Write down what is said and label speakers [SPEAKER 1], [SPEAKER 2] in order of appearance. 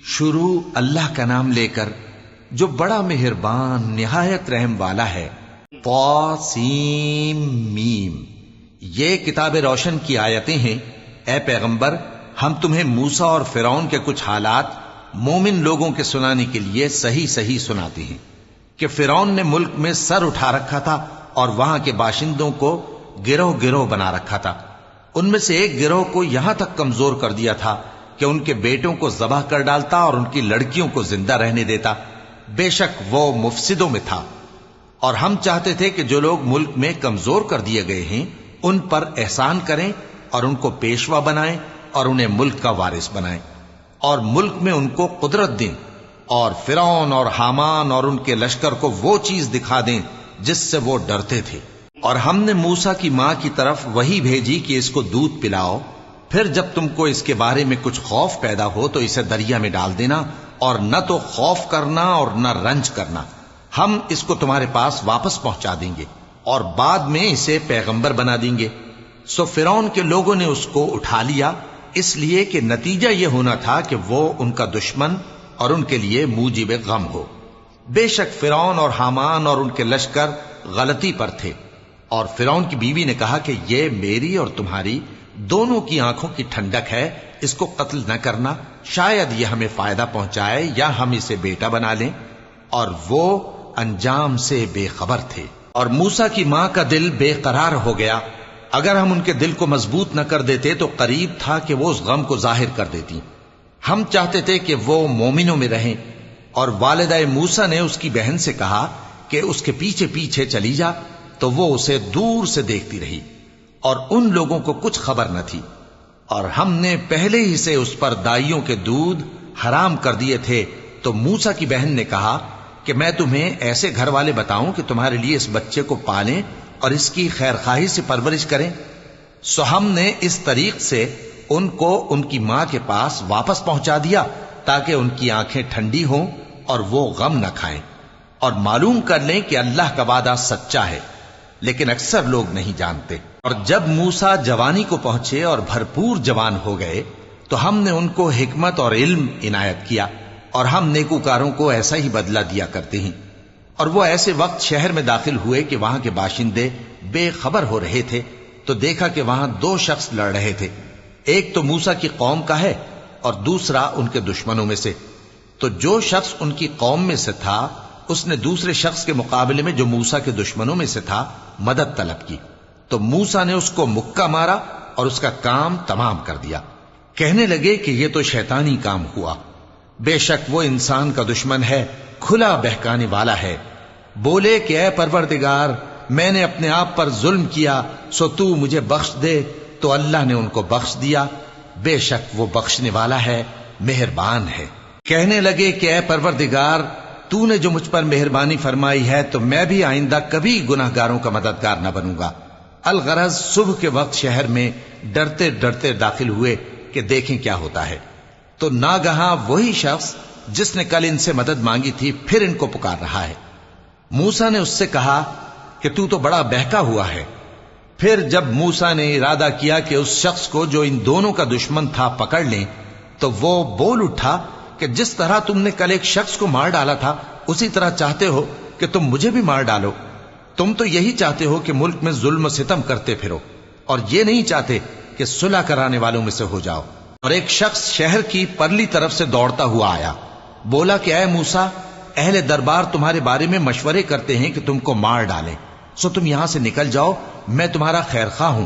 [SPEAKER 1] شروع اللہ کا نام لے کر جو بڑا مہربان نہایت رحم والا ہے۔ طاسیم میم، یہ کتاب روشن کی آیتیں ہیں۔ اے پیغمبر، ہم تمہیں موسیٰ اور فرعون کے کچھ حالات مومن لوگوں کے سنانے کے لیے صحیح صحیح سناتے ہیں کہ فرعون نے ملک میں سر اٹھا رکھا تھا اور وہاں کے باشندوں کو گروہ گروہ بنا رکھا تھا۔ ان میں سے ایک گروہ کو یہاں تک کمزور کر دیا تھا کہ ان کے بیٹوں کو ذبح کر ڈالتا اور ان کی لڑکیوں کو زندہ رہنے دیتا۔ بے شک وہ مفسدوں میں تھا، اور ہم چاہتے تھے کہ جو لوگ ملک میں کمزور کر دیے گئے ہیں ان پر احسان کریں اور ان کو پیشوا بنائیں اور انہیں ملک کا وارث بنائیں، اور ملک میں ان کو قدرت دیں، اور فرعون اور حامان اور ان کے لشکر کو وہ چیز دکھا دیں جس سے وہ ڈرتے تھے۔ اور ہم نے موسیٰ کی ماں کی طرف وحی بھیجی کہ اس کو دودھ پلاؤ، پھر جب تم کو اس کے بارے میں کچھ خوف پیدا ہو تو اسے دریا میں ڈال دینا، اور نہ تو خوف کرنا اور نہ رنج کرنا، ہم اس کو تمہارے پاس واپس پہنچا دیں گے اور بعد میں اسے پیغمبر بنا دیں گے۔ سو فرعون کے لوگوں نے اس کو اٹھا لیا، اس لیے کہ نتیجہ یہ ہونا تھا کہ وہ ان کا دشمن اور ان کے لیے موجب غم ہو۔ بے شک فرعون اور حامان اور ان کے لشکر غلطی پر تھے، اور فرعون کی بیوی نے کہا کہ یہ میری اور تمہاری دونوں کی آنکھوں کی ٹھنڈک ہے، اس کو قتل نہ کرنا، شاید یہ ہمیں فائدہ پہنچائے یا ہم اسے بیٹا بنا لیں۔ اور وہ انجام سے بے خبر تھے۔ اور موسیٰ کی ماں کا دل بے قرار ہو گیا، اگر ہم ان کے دل کو مضبوط نہ کر دیتے تو قریب تھا کہ وہ اس غم کو ظاہر کر دیتی۔ ہم چاہتے تھے کہ وہ مومنوں میں رہیں، اور والدہ موسیٰ نے اس کی بہن سے کہا کہ اس کے پیچھے پیچھے چلی جا، تو وہ اسے دور سے دیکھتی رہی، اور ان لوگوں کو کچھ خبر نہ تھی۔ اور ہم نے پہلے ہی سے اس پر دائیوں کے دودھ حرام کر دیے تھے۔ تو موسیٰ کی بہن نے کہا کہ میں تمہیں ایسے گھر والے بتاؤں کہ تمہارے لیے اس بچے کو پالیں اور اس کی خیر خواہی سے پرورش کریں۔ سو ہم نے اس طریق سے ان کو ان کی ماں کے پاس واپس پہنچا دیا تاکہ ان کی آنکھیں ٹھنڈی ہوں اور وہ غم نہ کھائیں، اور معلوم کر لیں کہ اللہ کا وعدہ سچا ہے، لیکن اکثر لوگ نہیں جانتے۔ اور جب موسیٰ جوانی کو پہنچے اور بھرپور جوان ہو گئے تو ہم نے ان کو حکمت اور علم عنایت کیا، اور ہم نیکوکاروں کو ایسا ہی بدلہ دیا کرتے ہیں۔ اور وہ ایسے وقت شہر میں داخل ہوئے کہ وہاں کے باشندے بے خبر ہو رہے تھے، تو دیکھا کہ وہاں دو شخص لڑ رہے تھے، ایک تو موسیٰ کی قوم کا ہے اور دوسرا ان کے دشمنوں میں سے۔ تو جو شخص ان کی قوم میں سے تھا اس نے دوسرے شخص کے مقابلے میں جو موسیٰ کے دشمنوں میں سے تھا مدد طلب کی، تو موسیٰ نے اس کو مکہ مارا اور اس کا کام تمام کر دیا۔ کہنے لگے کہ یہ تو شیطانی کام ہوا، بے شک وہ انسان کا دشمن ہے، کھلا بہکانے والا ہے۔ بولے کہ اے پروردگار، میں نے اپنے آپ پر ظلم کیا، سو تو مجھے بخش دے، تو اللہ نے ان کو بخش دیا، بے شک وہ بخشنے والا ہے، مہربان ہے۔ کہنے لگے کہ اے پروردگار، تو نے جو مجھ پر مہربانی فرمائی ہے تو میں بھی آئندہ کبھی گناہ گاروں کا مددگار نہ بنوں گا۔ الغرض صبح کے وقت شہر میں ڈرتے ڈرتے داخل ہوئے کہ دیکھیں کیا ہوتا ہے، تو ناگہاں وہی شخص جس نے کل ان سے مدد مانگی تھی پھر ان کو پکار رہا ہے۔ موسیٰ نے اس سے کہا کہ تو بڑا بہکا ہوا ہے۔ پھر جب موسیٰ نے ارادہ کیا کہ اس شخص کو جو ان دونوں کا دشمن تھا پکڑ لیں، تو وہ بول اٹھا کہ جس طرح تم نے کل ایک شخص کو مار ڈالا تھا اسی طرح چاہتے ہو کہ تم مجھے بھی مار ڈالو۔ تم تو یہی چاہتے ہو کہ ملک میں ظلم و ستم کرتے پھرو، اور یہ نہیں چاہتے کہ صلح کرانے والوں میں سے ہو جاؤ۔ اور ایک شخص شہر کی پرلی طرف سے دوڑتا ہوا آیا، بولا کہ اے موسیٰ، اہل دربار تمہارے بارے میں مشورے کرتے ہیں کہ تم کو مار ڈالیں، سو تم یہاں سے نکل جاؤ، میں تمہارا خیر خواہ ہوں۔